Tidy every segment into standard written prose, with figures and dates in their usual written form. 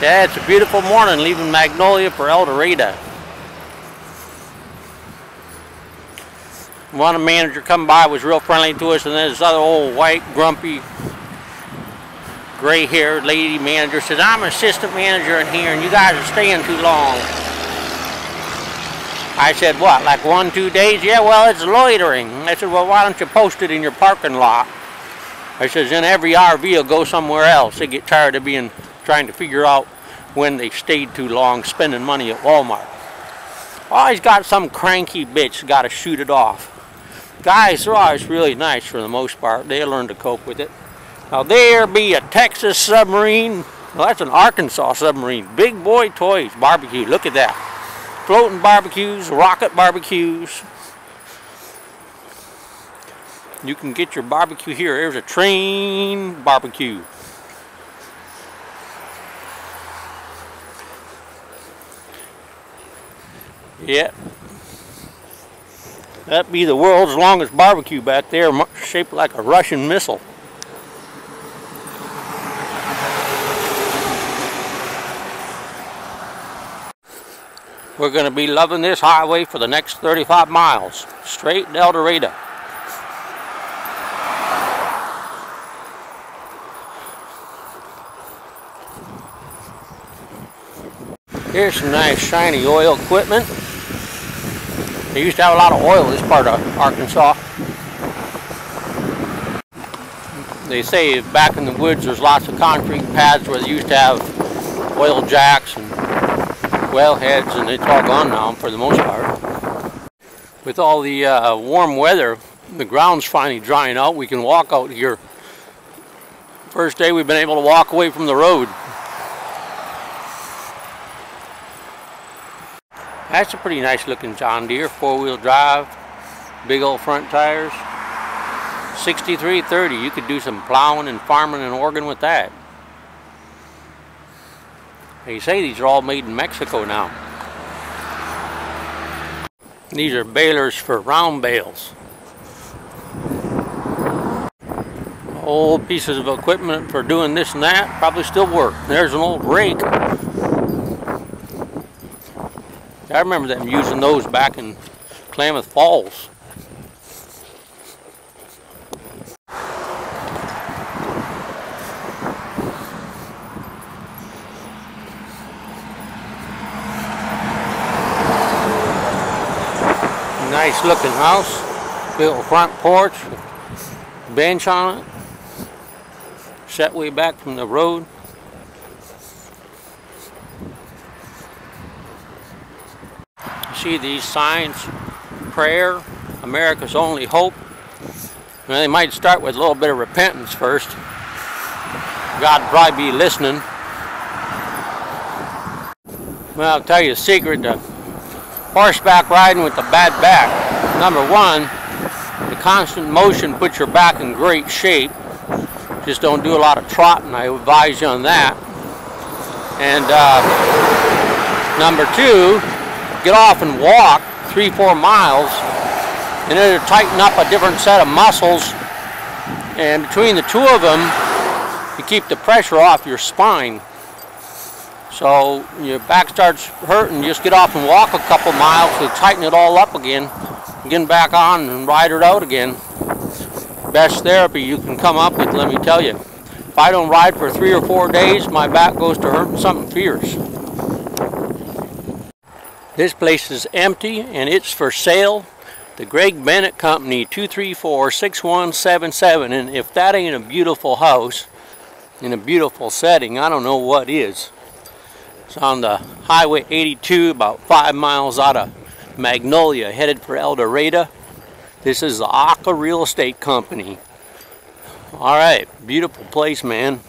Yeah, it's a beautiful morning leaving Magnolia for El Dorado. One manager come by was real friendly to us, and then this other old white grumpy gray-haired lady manager says, "I'm an assistant manager in here and you guys are staying too long." I said, "What, like 1-2 days?" "Yeah, well, it's loitering." I said, "Well, why don't you post it in your parking lot?" I says, "Then every RV will go somewhere else. They get tired of trying to figure out when they stayed too long spending money at Walmart." Always got some cranky bitch got to shoot it off. Guys are always really nice for the most part. They learn to cope with it. Now there be a Texas submarine. Well, that's an Arkansas submarine. Big boy toys barbecue. Look at that. Floating barbecues, rocket barbecues. You can get your barbecue here. There's a train barbecue. Yeah. That'd be the world's longest barbecue back there, shaped like a Russian missile. We're going to be loving this highway for the next 35 miles, straight to El Dorado. Here's some nice shiny oil equipment. They used to have a lot of oil in this part of Arkansas. They say back in the woods there's lots of concrete pads where they used to have oil jacks and well heads, and it's all gone now for the most part. With all the warm weather, the ground's finally drying out. We can walk out here. First day we've been able to walk away from the road. That's a pretty nice looking John Deere, 4-wheel drive, big old front tires. 6330, you could do some plowing and farming in Oregon with that. They say these are all made in Mexico now. These are balers for round bales. Old pieces of equipment for doing this and that probably still work. There's an old rake. I remember them using those back in Klamath Falls. Nice looking house, big old front porch, bench on it, set way back from the road. See these signs, prayer, America's only hope. Well, they might start with a little bit of repentance first. God'd probably be listening. Well, I'll tell you a secret, horseback riding with the bad back. Number one, the constant motion puts your back in great shape. Just don't do a lot of trotting, I advise you on that. And number two, get off and walk 3-4 miles, and it'll tighten up a different set of muscles, and between the two of them you keep the pressure off your spine. So your back starts hurting, just get off and walk a couple miles to tighten it all up again, get back on and ride it out again. Best therapy you can come up with, let me tell you. If I don't ride for 3 or 4 days, my back goes to hurting something fierce. This place is empty and it's for sale. The Greg Bennett Company, 234-6177. And if that ain't a beautiful house in a beautiful setting, I don't know what is. It's on the Highway 82, about 5 miles out of Magnolia, headed for El Dorado. This is the Aka Real Estate Company. All right, beautiful place, man.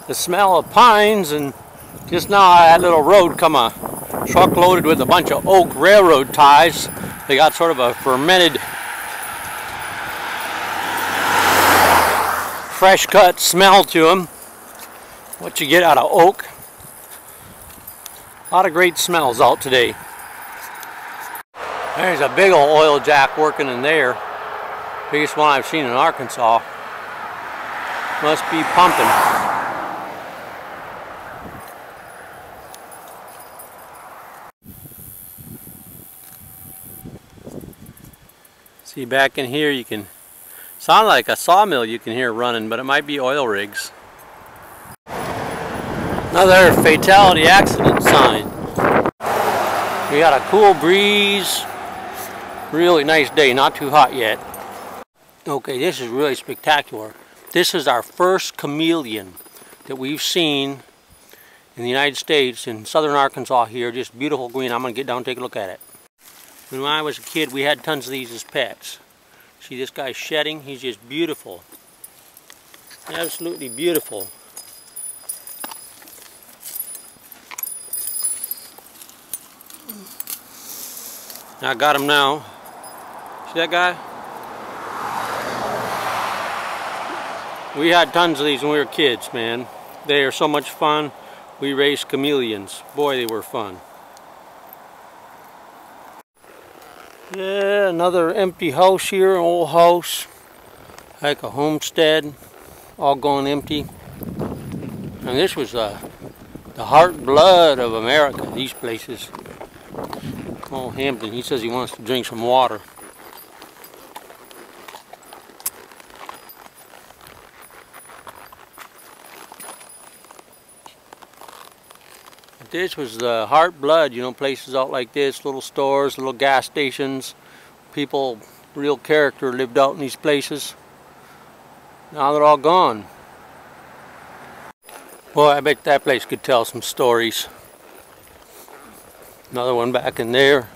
The smell of pines, and just now that little road come a truck loaded with a bunch of oak railroad ties. They got sort of a fermented, fresh cut smell to them. What you get out of oak. A lot of great smells out today. There's a big old oil jack working in there. Biggest one I've seen in Arkansas. Must be pumping. See, back in here you can sound like a sawmill you can hear running, but it might be oil rigs. Another fatality accident sign. We got a cool breeze. Really nice day, not too hot yet. Okay, this is really spectacular. This is our first chameleon that we've seen in the United States, in southern Arkansas here. Just beautiful green. I'm going to get down and take a look at it. When I was a kid, we had tons of these as pets. See this guy shedding? He's just beautiful. Absolutely beautiful. I got him now. See that guy? We had tons of these when we were kids, man. They are so much fun. We raised chameleons. Boy, they were fun. Yeah, another empty house here, an old house. Like a homestead, all going empty. And this was the heart blood of America, these places. Oh, Hampton, he says he wants to drink some water. This was the heart blood, you know, places out like this, little stores, little gas stations. People, real character lived out in these places. Now they're all gone. Boy, I bet that place could tell some stories. Another one back in there.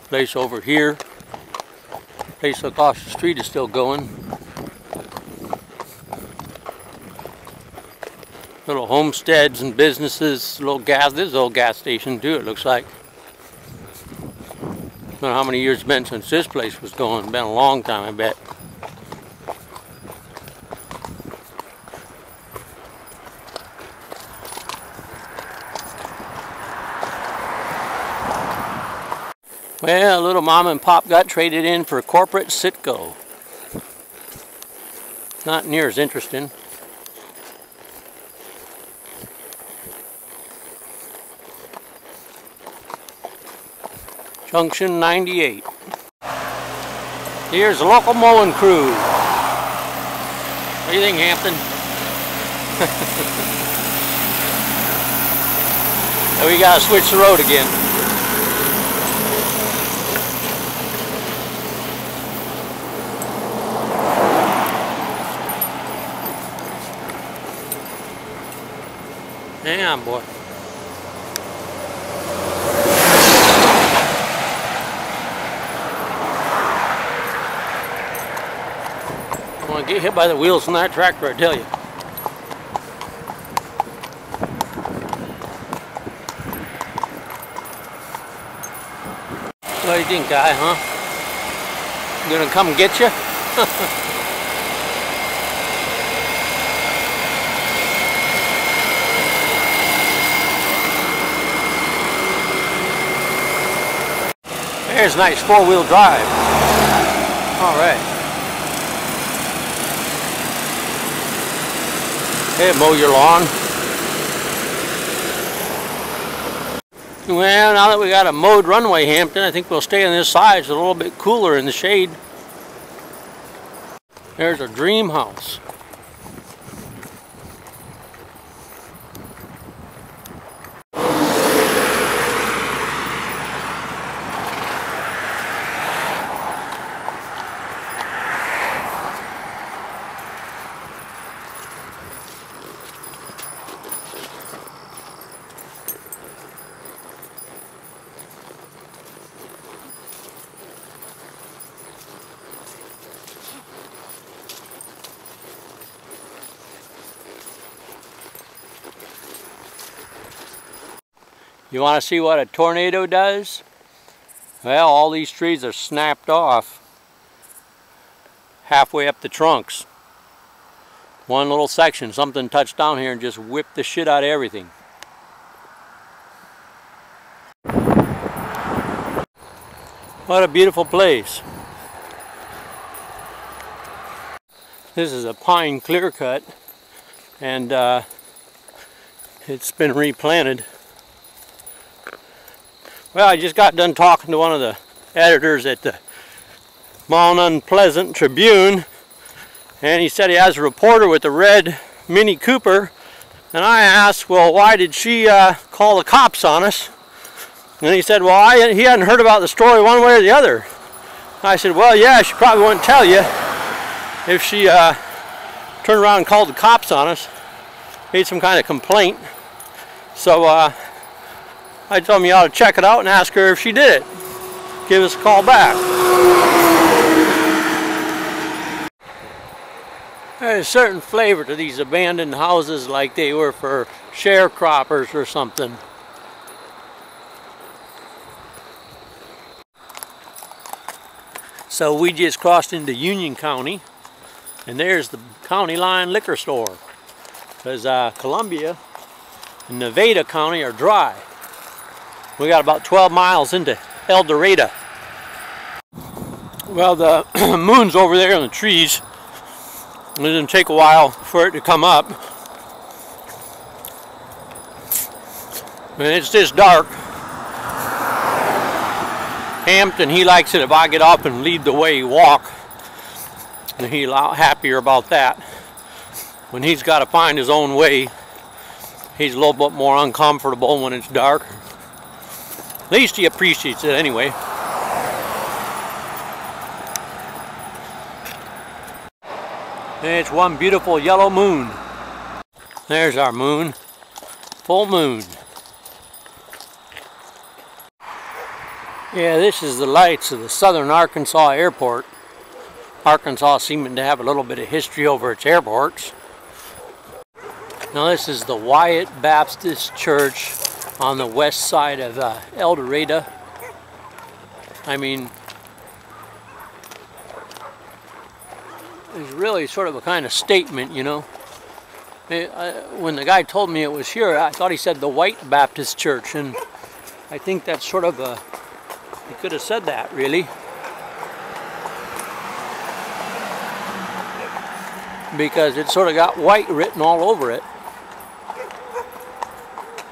Place over here. Place across the street is still going. Little homesteads and businesses, little gas. This is an old gas station too, it looks like. I don't know how many years it's been since this place was going. It's been a long time, I bet. Well, little mom and pop got traded in for corporate Citgo. Not near as interesting. Junction 98. Here's the local mowing crew. What do you think, Hampton? We gotta switch the road again. Hang on, boy. I want to get hit by the wheels on that tractor, I tell you. What do you think, guy, huh? Gonna come get you? There's a nice four-wheel drive. All right. Hey, mow your lawn. Well, now that we got a mowed runway, Hampton, I think we'll stay on this side. It's a little bit cooler in the shade. There's a dream house. You want to see what a tornado does? Well, all these trees are snapped off halfway up the trunks. One little section, something touched down here and just whipped the shit out of everything. What a beautiful place. This is a pine clear cut, and it's been replanted. Well, I just got done talking to one of the editors at the Mount Unpleasant Tribune, and he said he has a reporter with a red Mini Cooper, and I asked, well, why did she call the cops on us? And he said, well, he hadn't heard about the story one way or the other. I said, well, yeah, she probably wouldn't tell you if she turned around and called the cops on us, made some kind of complaint. So I told him you ought to check it out and ask her if she did it. Give us a call back. There's a certain flavor to these abandoned houses, like they were for sharecroppers or something. So we just crossed into Union County, and there's the county line liquor store, because Columbia and Nevada County are dry. We got about 12 miles into El Dorado. Well, the moon's over there in the trees. It's going to take a while for it to come up. And it's just dark. Hampton, he likes it if I get up and lead the way walk. And he's a lot happier about that. When he's got to find his own way, he's a little bit more uncomfortable when it's dark. At least he appreciates it anyway. And it's one beautiful yellow moon. There's our moon. Full moon. Yeah, this is the lights of the Southern Arkansas Airport. Arkansas seeming to have a little bit of history over its airports. Now this is the Wyatt Baptist Church on the west side of El Dorado. I mean, it's really sort of a kind of statement, you know. When the guy told me it was here, I thought he said the White Baptist Church, and I think that's sort of a, he could have said that, really. Because it sort of got white written all over it.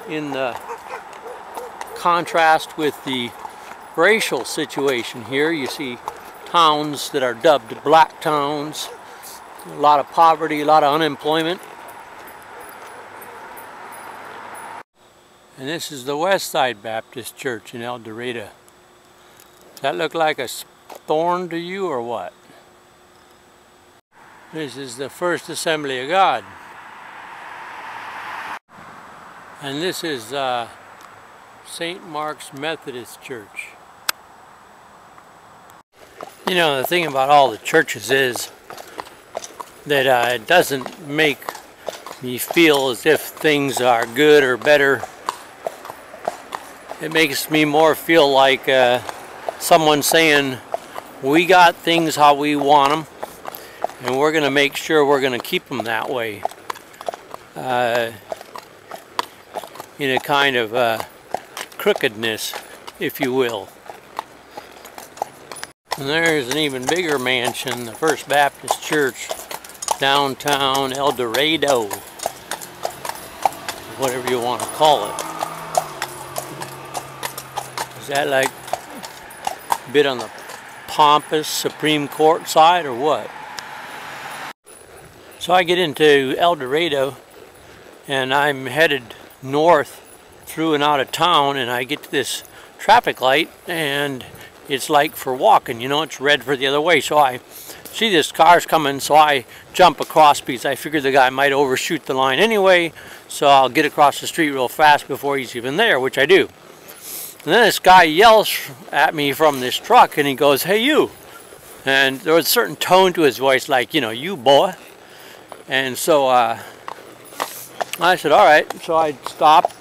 In the contrast with the racial situation here, you see towns that are dubbed black towns, a lot of poverty, a lot of unemployment. And this is the West Side Baptist Church in El Dorado. Does that look like a thorn to you or what? This is the First Assembly of God. And this is St. Mark's Methodist Church. You know, the thing about all the churches is that it doesn't make me feel as if things are good or better. It makes me more feel like someone saying, we got things how we want them, and we're going to make sure we're going to keep them that way. In a kind of crookedness, if you will. And there's an even bigger mansion, the First Baptist Church, downtown El Dorado, whatever you want to call it. Is that like a bit on the pompous Supreme Court side or what? So I get into El Dorado and I'm headed north through and out of town, and I get to this traffic light and it's like for walking, you know, it's red for the other way. So I see this car's coming, so I jump across because I figured the guy might overshoot the line anyway, so I'll get across the street real fast before he's even there, which I do. And then this guy yells at me from this truck and he goes, "Hey you." And there was a certain tone to his voice, like, you know, "You boy." And so I said, all right. So I stopped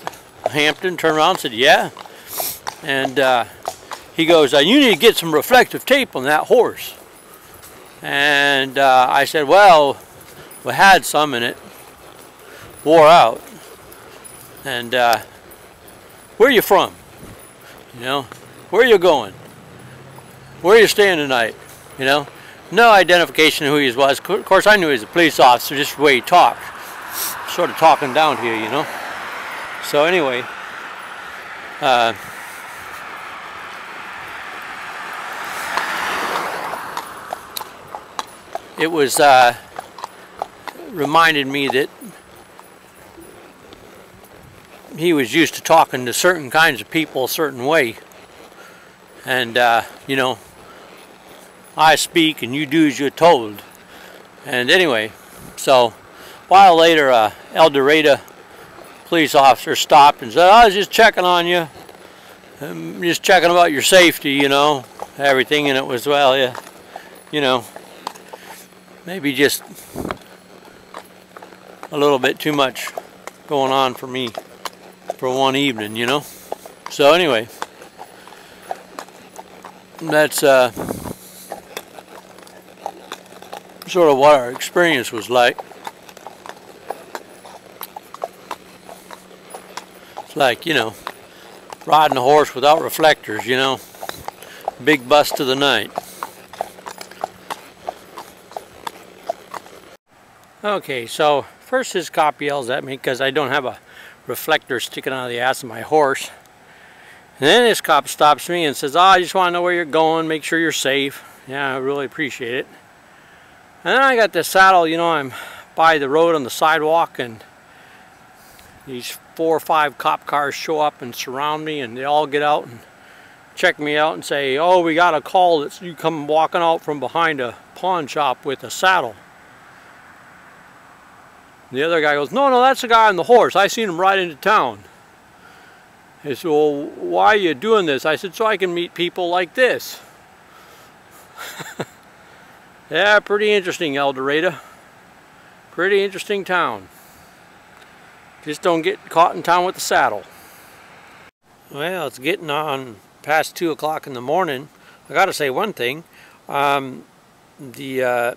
Hampton, turned around and said, "Yeah." And he goes, "You need to get some reflective tape on that horse." And I said, "Well, we had some and it wore out." And where are you from? You know, where are you going? Where are you staying tonight? You know, No identification of who he was. Of course, I knew he was a police officer, just the way he talked. Sort of talking down to you, you know. So anyway, it was reminded me that he was used to talking to certain kinds of people a certain way. And, you know, I speak and you do as you're told. And anyway, so a while later, El Dorado police officer stopped and said, I was just checking on you. I'm just checking about your safety, you know, everything. And it was, well, yeah, you know, maybe just a little bit too much going on for me for one evening, you know. So anyway, that's sort of what our experience was like. It's like, you know, riding a horse without reflectors, you know. Big bust of the night. Okay, so first this cop yells at me because I don't have a reflector sticking out of the ass of my horse. And then this cop stops me and says, oh, I just want to know where you're going, make sure you're safe. Yeah, I really appreciate it. And then I got this saddle, you know, I'm by the road on the sidewalk, and these 4 or 5 cop cars show up and surround me, and they all get out and check me out and say, oh, we got a call that you come walking out from behind a pawn shop with a saddle. And the other guy goes, no, that's the guy on the horse. I seen him ride into town. He said, well, why are you doing this? I said, so I can meet people like this. Yeah, pretty interesting, El Dorado. Pretty interesting town. Just don't get caught in town with the saddle. Well, it's getting on past 2 o'clock in the morning. I gotta say one thing. The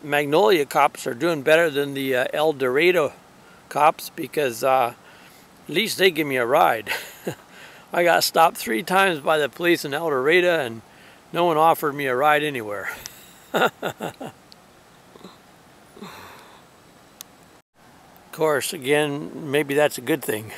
Magnolia cops are doing better than the El Dorado cops, because at least they give me a ride. I got stopped 3 times by the police in El Dorado, and no one offered me a ride anywhere. Of course, again, maybe that's a good thing.